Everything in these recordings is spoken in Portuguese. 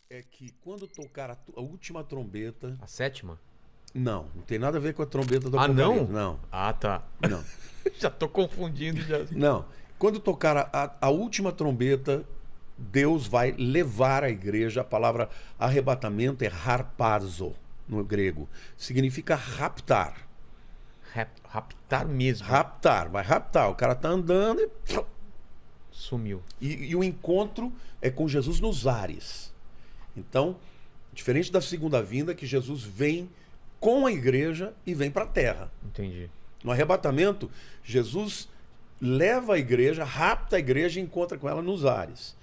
É que quando tocar a última trombeta... A sétima? Não tem nada a ver com a trombeta do Ah, não? Apocalipse. Não, Ah, tá. não, Já tô confundindo já. não. Quando tocar a última trombeta, Deus vai levar a igreja. A palavra arrebatamento é harpazo, no grego. Significa raptar. Raptar mesmo. Raptar, vai raptar. O cara tá andando Sumiu. e o encontro é com Jesus nos ares. Então, diferente da segunda vinda, que Jesus vem com a igreja e vem para a terra. Entendi. No arrebatamento, Jesus leva a igreja, rapta a igreja e encontra com ela nos ares.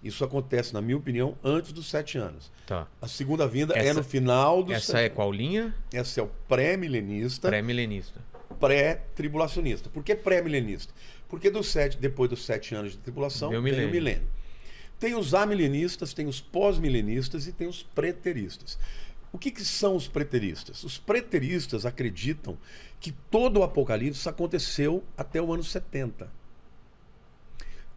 Isso acontece, na minha opinião, antes dos 7 anos. Tá. A segunda vinda é Essa- no final dos Essa é qual linha? Esse é o pré-milenista, Pré-milenista. pré-tribulacionista. Por que pré-milenista? Porque depois dos 7 anos de tribulação, Vem o vem o milênio. milênio. Tem os amilenistas, tem os pós-milenistas e tem os preteristas. O que são os preteristas? Os preteristas acreditam que todo o Apocalipse aconteceu até o ano 70.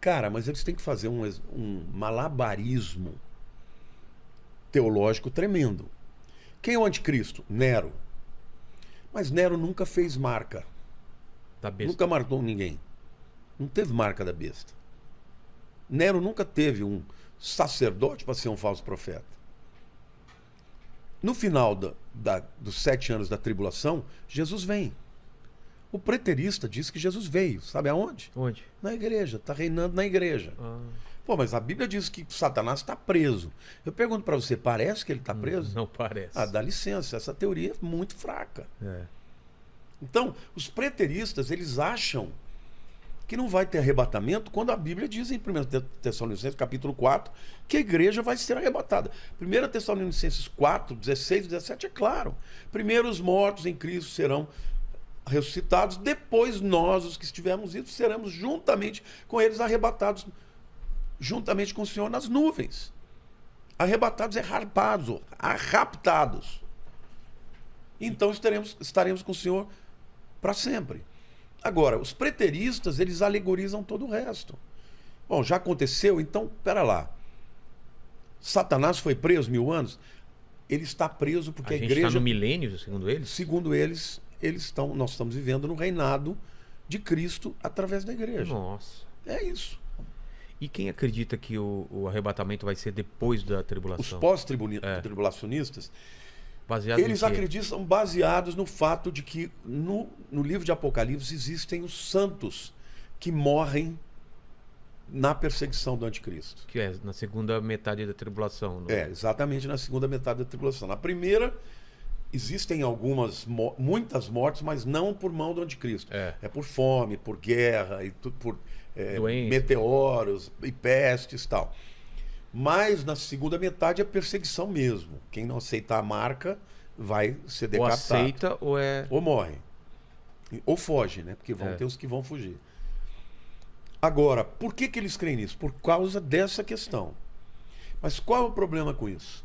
Cara, mas eles têm que fazer um malabarismo teológico tremendo. Quem é o anticristo? Nero. Mas Nero nunca fez marca. Da besta. Nunca marcou ninguém. Não teve marca da besta. Nero nunca teve um sacerdote para ser um falso profeta. No final dos 7 anos da tribulação, Jesus vem. O preterista diz que Jesus veio. Sabe aonde? Onde? Na igreja. Está reinando na igreja. Ah, Pô, mas a Bíblia diz que Satanás está preso. Eu pergunto para você, parece que ele está preso? não parece. Ah, dá licença. Essa teoria é muito fraca. É. Então, os preteristas, eles acham que não vai ter arrebatamento quando a Bíblia diz em 1 Tessalonicenses capítulo 4 que a igreja vai ser arrebatada. 1 Tessalonicenses 4, 16 e 17 é claro. Primeiro os mortos em Cristo serão ressuscitados, depois nós, os que estivermos vivos, seremos juntamente com eles arrebatados, juntamente com o Senhor nas nuvens. Arrebatados é harpazo, raptados. Então estaremos com o Senhor para sempre. Agora, os preteristas, eles alegorizam todo o resto. Bom, já aconteceu, então, pera lá. Satanás foi preso 1000 anos? Ele está preso porque a gente igreja, está no milênio, segundo eles? segundo eles, nós estamos vivendo no reinado de Cristo através da igreja. Nossa. É isso. E quem acredita que o arrebatamento vai ser depois da Os tribulação? pós-tribulacionistas, Baseado eles em quê? acreditam baseados no fato de que no livro de Apocalipse existem os santos que morrem na perseguição do anticristo. Que é na segunda metade da tribulação. É, exatamente na segunda metade da tribulação. Na primeira, existem muitas mortes, mas não por mão do anticristo. É. Por fome, por guerra, e por Doença. meteoros e pestes e tal. Mas na segunda metade é perseguição mesmo. Quem não aceitar a marca vai ser Ou decapitado. aceita ou é... Ou morre. Ou foge, né? Porque vão É. ter os que vão fugir. Agora, por que eles creem nisso? Por causa dessa questão. Mas qual é o problema com isso?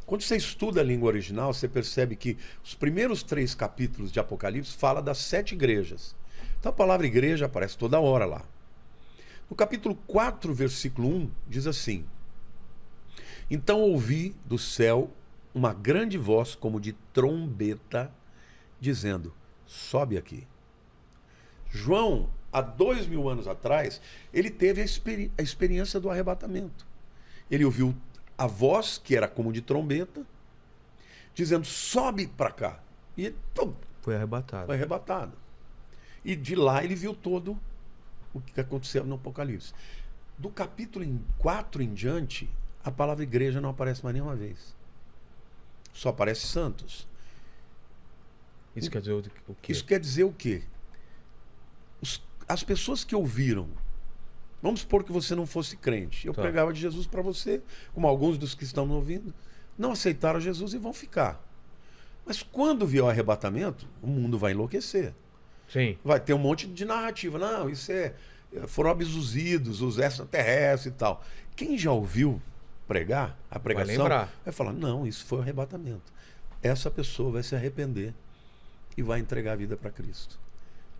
Quando você estuda a língua original, você percebe que os primeiros 3 capítulos de Apocalipse fala das 7 igrejas. Então a palavra igreja aparece toda hora lá. No capítulo 4, versículo 1, diz assim: Então ouvi do céu uma grande voz como de trombeta, dizendo, sobe aqui. João, há 2000 anos atrás, ele teve a experiência do arrebatamento. Ele ouviu a voz, que era como de trombeta, dizendo, sobe para cá. E ele Foi arrebatado. foi arrebatado. E de lá ele viu todo o que aconteceu no Apocalipse. Do capítulo 4 em diante, a palavra igreja não aparece mais nenhuma vez. Só aparece santos. Isso quer dizer o quê? Isso quer dizer o quê? As pessoas que ouviram, vamos supor que você não fosse crente, eu Tá. pregava de Jesus para você, como alguns dos que estão me ouvindo, não aceitaram Jesus e vão ficar. Mas quando vier o arrebatamento, o mundo vai enlouquecer. Sim. Vai ter um monte de narrativa. Não, isso foram abduzidos, os extraterrestres e tal. Quem já ouviu pregar a pregação lembrar. vai falar, não, isso foi o arrebatamento. Essa pessoa vai se arrepender e vai entregar a vida para Cristo.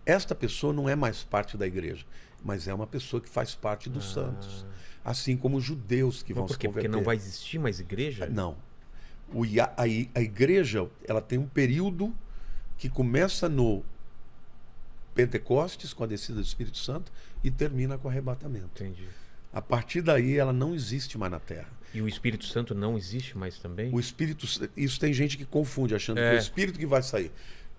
Esta pessoa não é mais parte da igreja. mas é uma pessoa que faz parte dos santos. Assim como os judeus que vão Por se quê? Porque converter. não vai existir mais igreja? Não. A igreja, ela tem um período que começa no Pentecostes, com a descida do Espírito Santo, e termina com o arrebatamento. Entendi. A partir daí, ela não existe mais na Terra. E o Espírito Santo não existe mais também? O Espírito, isso tem gente que confunde, achando que é o Espírito que vai sair.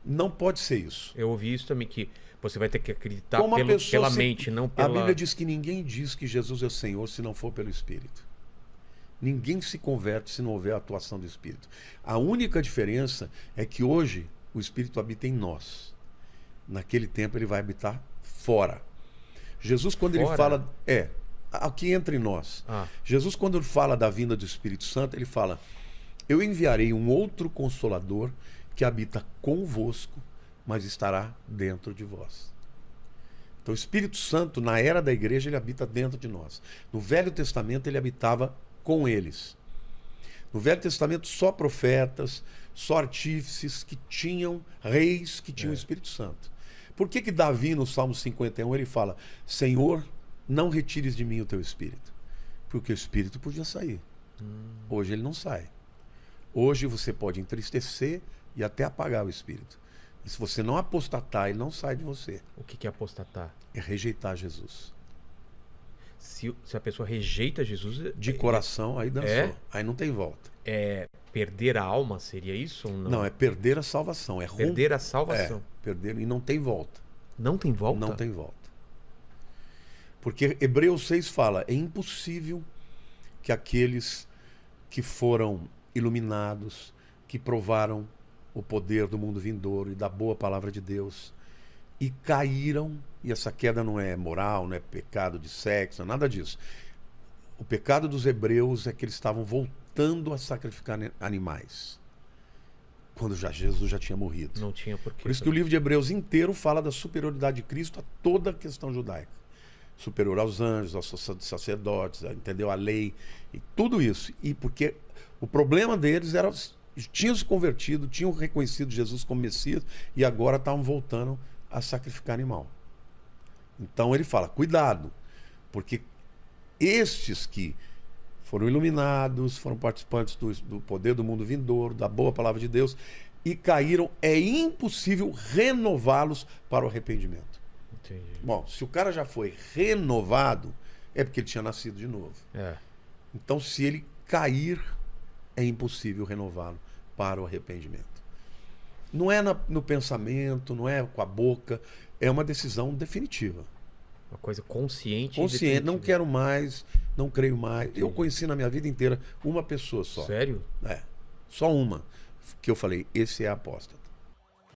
Não pode ser isso. Eu ouvi isso também, que você vai ter que acreditar Como a pessoa pela se- mente, não A pela... Bíblia diz que ninguém diz que Jesus é o Senhor se não for pelo Espírito. Ninguém se converte se não houver a atuação do Espírito. A única diferença é que hoje o Espírito habita em nós. Naquele tempo ele vai habitar fora. Jesus, quando ele Fora? fala... aqui entre nós. Jesus, quando ele fala da vinda do Espírito Santo, ele fala: eu enviarei um outro Consolador que habita convosco, mas estará dentro de vós. Então o Espírito Santo, na era da igreja, ele habita dentro de nós. No Velho Testamento ele habitava com eles. No Velho Testamento só profetas, só artífices que tinham, reis que tinham o Espírito Santo. Por que Davi, no Salmo 51, ele fala: Senhor, não retires de mim o teu Espírito? Porque o Espírito podia sair. Hoje ele não sai. Hoje você pode entristecer e até apagar o Espírito. E se você não apostatar, ele não sai de você. O que é apostatar? É rejeitar Jesus. Se a pessoa rejeita Jesus... De coração, aí dançou. É? Aí não tem volta. É perder a alma, seria isso ou não? Não, é perder a salvação. É perder a salvação. Perder, e não tem volta. Não tem volta? Não tem volta. Porque Hebreus 6 fala: é impossível que aqueles que foram iluminados, que provaram o poder do mundo vindouro e da boa palavra de Deus, e caíram, e essa queda não é moral, não é pecado de sexo, não é nada disso. O pecado dos hebreus é que eles estavam voltando a sacrificar animais, quando Jesus já tinha morrido. Não tinha porquê. Por isso que o livro de Hebreus inteiro fala da superioridade de Cristo a toda a questão judaica. Superior aos anjos, aos sacerdotes, entendeu? A lei, e tudo isso. E porque o problema deles era... tinham se convertido, tinham reconhecido Jesus como Messias e agora estavam voltando a sacrificar animal. Então ele fala: cuidado, porque estes que foram iluminados, foram participantes do poder do mundo vindouro, da boa palavra de Deus, e caíram, é impossível renová-los para o arrependimento. Entendi. Bom, se o cara já foi renovado, é porque ele tinha nascido de novo. Então, se ele cair, é impossível renová-lo para o arrependimento. Não é no pensamento, não é com a boca, é uma decisão definitiva. Uma coisa consciente. Consciente, não quero mais, não creio mais. Eu conheci na minha vida inteira uma pessoa só. Sério? Só uma. Que eu falei: esse é apóstata.